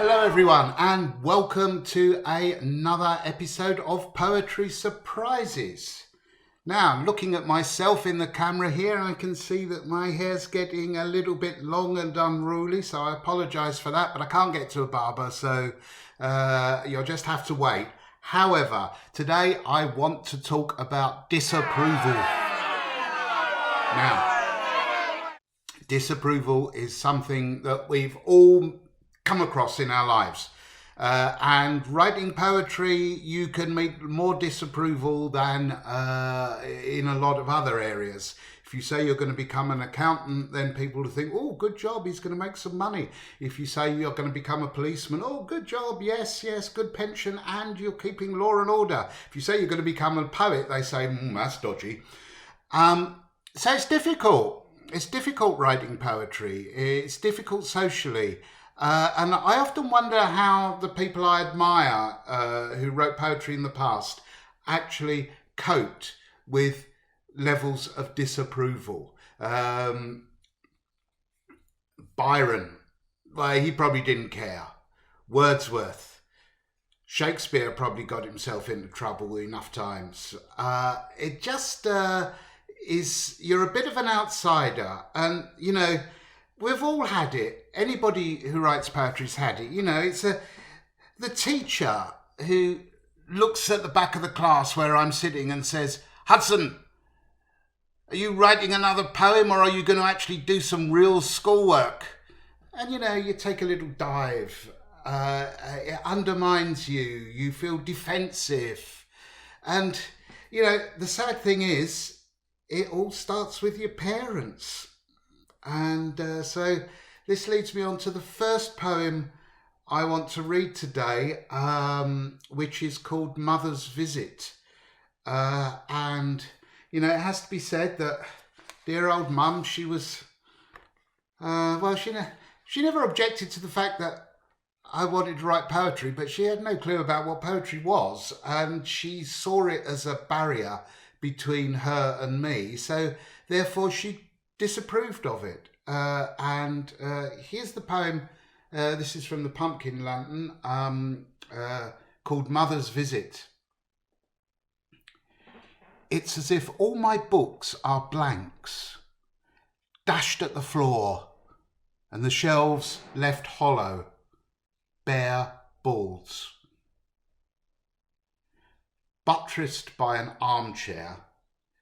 Hello everyone and welcome to another episode of Poetry Surprises. Now, looking at myself in the camera here, I can see that my hair's getting a little bit long and unruly, so I apologise for that, but I can't get to a barber, so you'll just have to wait. However, today I want to talk about disapproval. Now, disapproval is something that we've all come across in our lives. And writing poetry, you can meet more disapproval than in a lot of other areas. If you say you're going to become an accountant, then people will think, oh, good job, he's going to make some money. If you say you're going to become a policeman, oh, good job, yes, good pension, and you're keeping law and order. If you say you're going to become a poet, they say, that's dodgy. So it's difficult. It's difficult writing poetry. It's difficult socially. And I often wonder how the people I admire who wrote poetry in the past actually coped with levels of disapproval. Byron, well, he probably didn't care. Wordsworth, Shakespeare probably got himself into trouble enough times. It just is, you're a bit of an outsider, and you know, we've all had it. Anybody who writes poetry's had it. You know, it's the teacher who looks at the back of the class where I'm sitting and says, Hudson, are you writing another poem or are you going to actually do some real schoolwork? And, you know, you take a little dive. It undermines you. You feel defensive. And, you know, the sad thing is, it all starts with your parents. And so this leads me on to the first poem I want to read today, which is called Mother's Visit. And, you know, it has to be said that dear old mum, she was, she never objected to the fact that I wanted to write poetry, but she had no clue about what poetry was. And she saw it as a barrier between her and me. So therefore she disapproved of it. And here's the poem. This is from the Pumpkin Lantern, called Mother's Visit. It's as if all my books are blanks, dashed at the floor, and the shelves left hollow, bare balls. Buttressed by an armchair,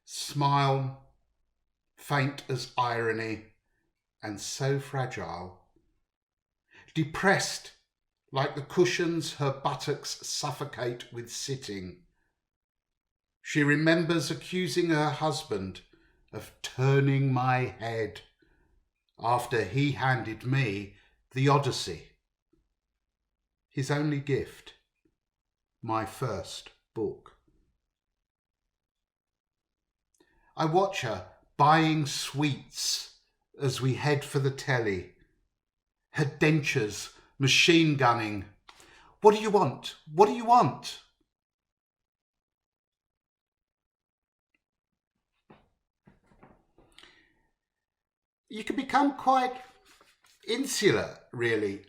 smile faint as irony, and so fragile. Depressed like the cushions her buttocks suffocate with sitting. She remembers accusing her husband of turning my head after he handed me the Odyssey, his only gift, my first book. I watch her buying sweets as we head for the telly. Her dentures machine gunning. What do you want? What do you want? You can become quite insular, really,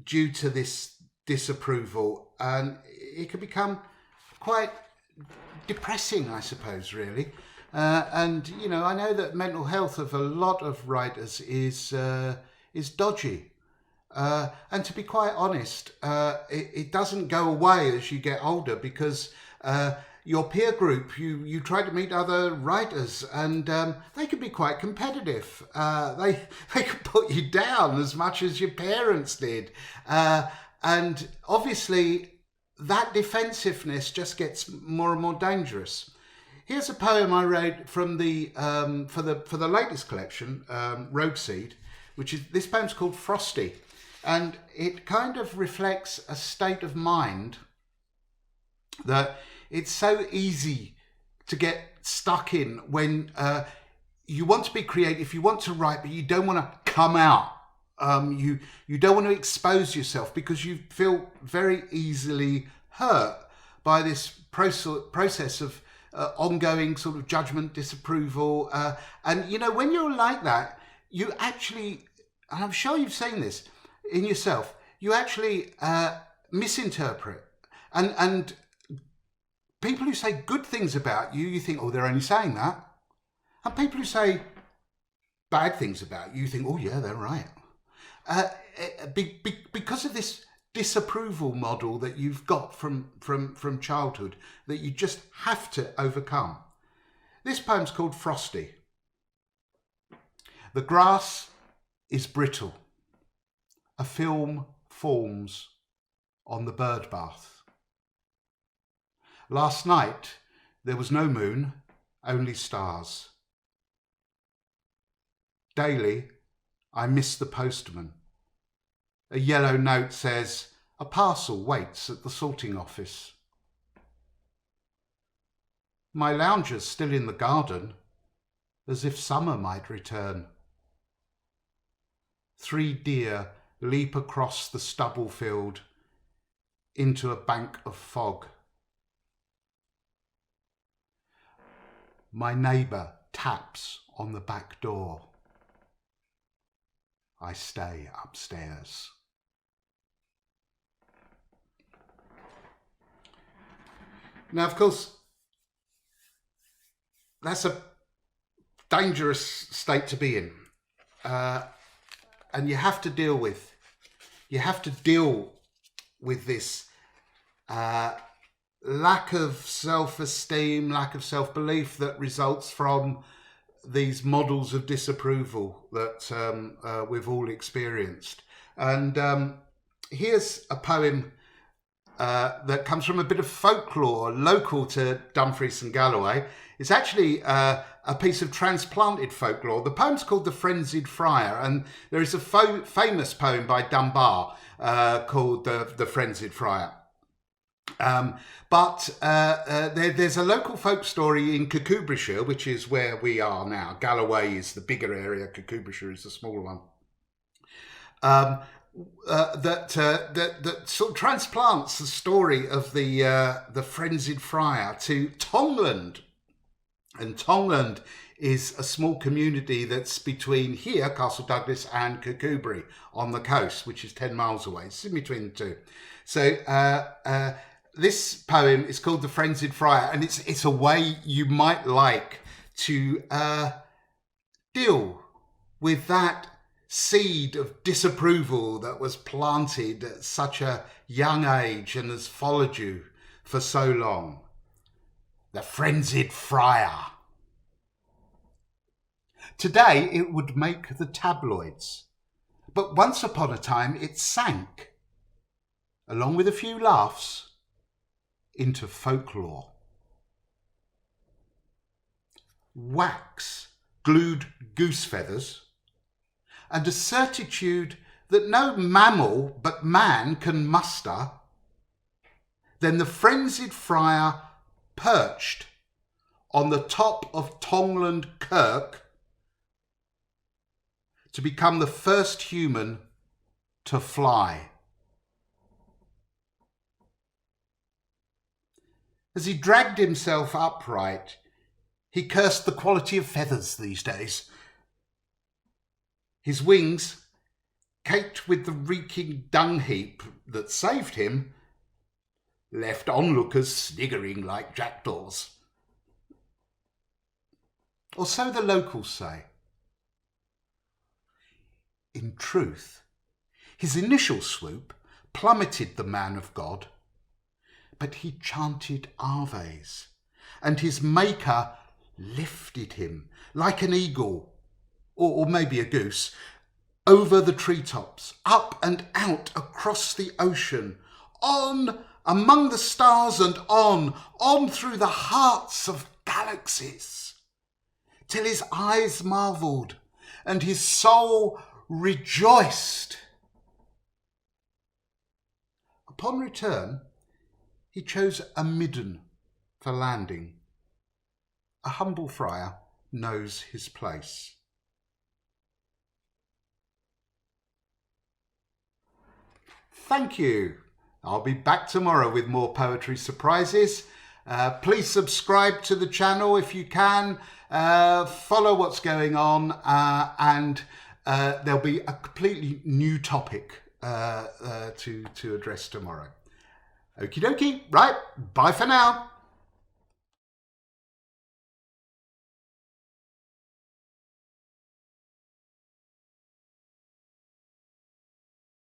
due to this disapproval, and it can become quite depressing, I suppose, really. And, you know, I know that mental health of a lot of writers is dodgy. And to be quite honest, it doesn't go away as you get older because your peer group, you try to meet other writers and they can be quite competitive. They can put you down as much as your parents did. And obviously that defensiveness just gets more and more dangerous. Here's a poem I wrote from the for the latest collection, Roadseed, which is, this poem's called Frosty, and it kind of reflects a state of mind that it's so easy to get stuck in when you want to be creative, you want to write, but you don't want to come out. You don't want to expose yourself because you feel very easily hurt by this process of ongoing sort of judgment, disapproval. And, you know, when you're like that, you actually, and I'm sure you've seen this, in yourself, you actually misinterpret. And people who say good things about you, you think, oh, they're only saying that. And people who say bad things about you, you think, oh, yeah, they're right. Because of this disapproval model that you've got from childhood that you just have to overcome. This poem's called Frosty. The grass is brittle. A film forms on the bird bath. Last night there was no moon, only stars. Daily I miss the postman. A yellow note says, a parcel waits at the sorting office. My lounger's still in the garden, as if summer might return. 3 deer leap across the stubble field into a bank of fog. My neighbour taps on the back door. I stay upstairs. Now, of course, that's a dangerous state to be in. And you have to deal with this lack of self-esteem, lack of self-belief that results from these models of disapproval that we've all experienced. And here's a poem that comes from a bit of folklore local to Dumfries and Galloway. It's actually a piece of transplanted folklore. The poem's called The Frenzied Friar, and there is a famous poem by Dunbar called The Frenzied Friar. But there's a local folk story in Kirkcudbrightshire, which is where we are now. Galloway is the bigger area, Kirkcudbrightshire is the smaller one. That sort of transplants the story of the Frenzied Friar to Tongland. And Tongland is a small community that's between here, Castle Douglas, and Kirkcudbright on the coast, which is 10 miles away. It's in between the two. So this poem is called The Frenzied Friar, and it's a way you might like to deal with that seed of disapproval that was planted at such a young age and has followed you for so long. The Frenzied Friar. Today it would make the tabloids, but once upon a time it sank, along with a few laughs, into folklore. Wax glued goose feathers, and a certitude that no mammal but man can muster, then the Frenzied Friar perched on the top of Tongland Kirk to become the first human to fly. As he dragged himself upright, he cursed the quality of feathers these days. His wings, caked with the reeking dung heap that saved him, left onlookers sniggering like jackdaws. Or so the locals say. In truth, his initial swoop plummeted the man of God, but he chanted Aves, and his maker lifted him like an eagle, or maybe a goose, over the treetops, up and out across the ocean, on among the stars and on through the hearts of galaxies, till his eyes marvelled and his soul rejoiced. Upon return, he chose a midden for landing. A humble friar knows his place. Thank you. I'll be back tomorrow with more poetry surprises. Please subscribe to the channel if you can. Follow what's going on, and there'll be a completely new topic to address tomorrow. Okie dokie. Right. Bye for now.